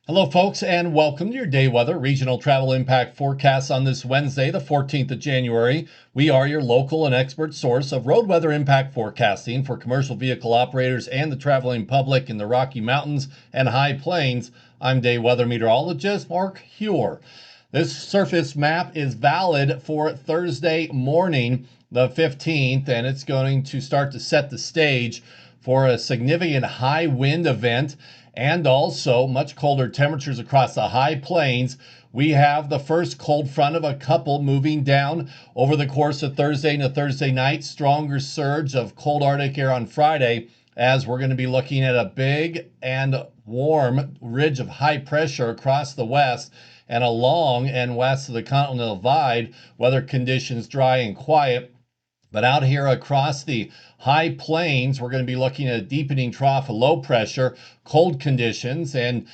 Hello, folks, and welcome to your day weather regional travel impact forecast on this Wednesday, the 14th of January. We are your local and expert source of road weather impact forecasting for commercial vehicle operators and the traveling public in the Rocky Mountains and High Plains. I'm day weather meteorologist Mark Huer. This surface map is valid for Thursday morning, the 15th, and it's going to start to set the stage for a significant high wind event and also much colder temperatures across the high plains. We have the first cold front of a couple moving down over the course of Thursday into Thursday night. Stronger surge of cold Arctic air on Friday, as we're going to be looking at a big and warm ridge of high pressure across the west and along and west of the Continental Divide. Weather conditions dry and quiet. But out here across the high plains, we're going to be looking at a deepening trough of low pressure, cold conditions, and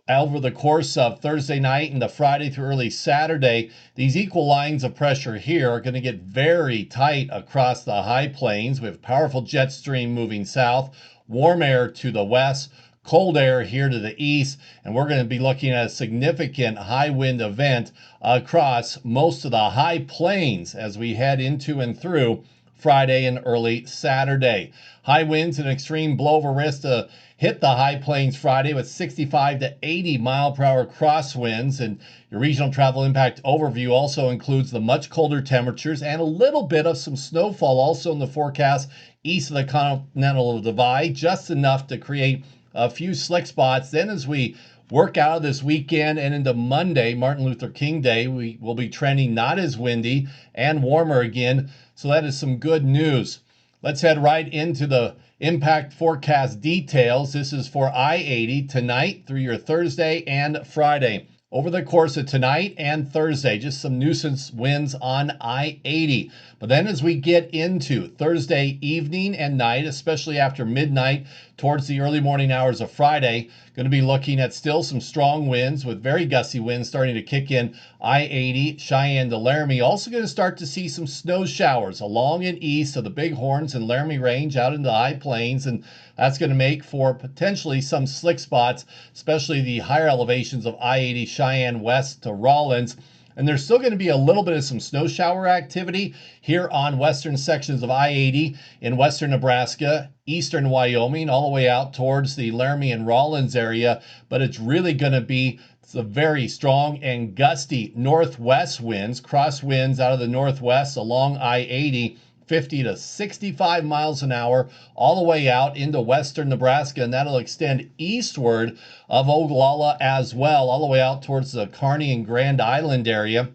over the course of Thursday night and the Friday through early Saturday, these equal lines of pressure here are going to get very tight across the high plains. We have powerful jet stream moving south, warm air to the west, cold air here to the east, and we're going to be looking at a significant high wind event across most of the high plains as we head into and through Friday and early Saturday. High winds and extreme blowover risk to hit the high plains Friday with 65 to 80 mile per hour crosswinds. And your regional travel impact overview also includes the much colder temperatures and a little bit of some snowfall also in the forecast east of the Continental Divide, just enough to create a few slick spots. Then as we work out of this weekend and into Monday, Martin Luther King Day, we will be trending not as windy and warmer again. So that is some good news. Let's head right into the impact forecast details. This is for I-80 tonight through your Thursday and Friday. Over the course of tonight and Thursday, just some nuisance winds on I-80. But then as we get into Thursday evening and night, especially after midnight towards the early morning hours of Friday, going to be looking at still some strong winds with very gusty winds starting to kick in I-80, Cheyenne to Laramie. Also going to start to see some snow showers along and east of the Bighorns and Laramie Range out into the high plains, and that's going to make for potentially some slick spots, especially the higher elevations of I-80 Cheyenne west to Rawlins. And there's still going to be a little bit of some snow shower activity here on western sections of I-80 in western Nebraska, eastern Wyoming, all the way out towards the Laramie and Rawlins area. But it's really going to be some very strong and gusty northwest winds, crosswinds out of the northwest along I-80. 50 to 65 miles an hour all the way out into western Nebraska, and that'll extend eastward of Oglala as well, all the way out towards the Kearney and Grand Island area.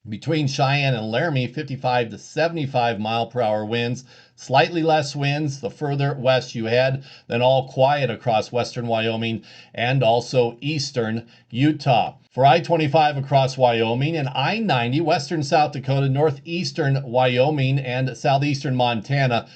Between Cheyenne and Laramie, 55 to 75 mile per hour winds. Slightly less winds the further west you head, then all quiet across western Wyoming and also eastern Utah. For I-25 across Wyoming and I-90 western South Dakota, northeastern Wyoming and southeastern Montana,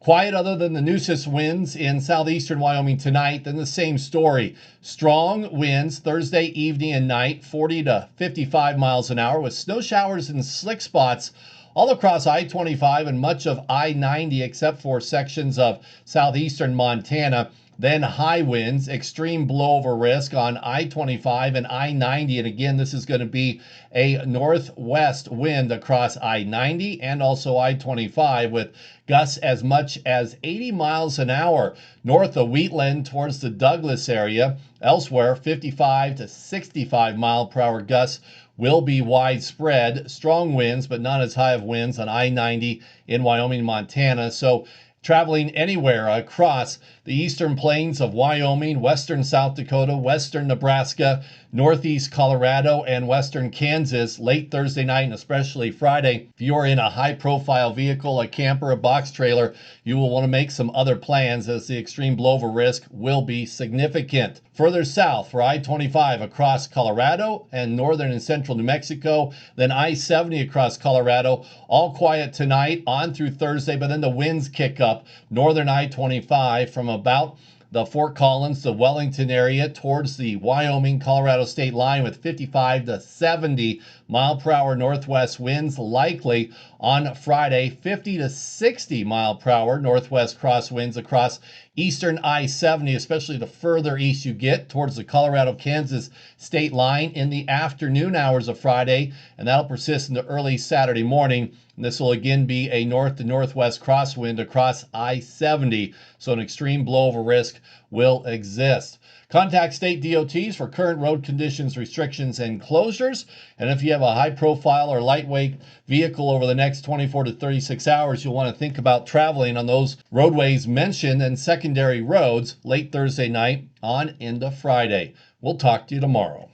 quiet other than the nuisance winds in southeastern Wyoming tonight. Then the same story. Strong winds Thursday evening and night, 40 to 55 miles an hour with snow showers and slick spots all across I-25 and much of I-90 except for sections of southeastern Montana. Then high winds, extreme blowover risk on I-25 and I-90. And again, this is going to be a northwest wind across I-90 and also I-25 with gusts as much as 80 miles an hour north of Wheatland towards the Douglas area. Elsewhere, 55 to 65 mile per hour gusts will be widespread. Strong winds, but not as high of winds on I-90 in Wyoming and Montana. So traveling anywhere across the eastern plains of Wyoming, western South Dakota, western Nebraska, northeast Colorado, and western Kansas late Thursday night and especially Friday. If you're in a high-profile vehicle, a camper, a box trailer, you will want to make some other plans as the extreme blowover risk will be significant. Further south for I-25 across Colorado and northern and central New Mexico, then I-70 across Colorado, all quiet tonight on through Thursday, but then the winds kick up northern I-25 from about the Fort Collins to Wellington area towards the Wyoming-Colorado state line with 55 to 70 mile per hour northwest winds likely on Friday. 50 to 60 mile per hour northwest crosswinds across Eastern I-70, especially the further east you get towards the Colorado-Kansas state line in the afternoon hours of Friday, and that'll persist into early Saturday morning. And this will again be a north to northwest crosswind across I-70, so an extreme blowover risk will exist. Contact state DOTs for current road conditions, restrictions, and closures. And if you have a high profile or lightweight vehicle over the next 24 to 36 hours, you'll want to think about traveling on those roadways mentioned and secondary roads late Thursday night on into Friday. We'll talk to you tomorrow.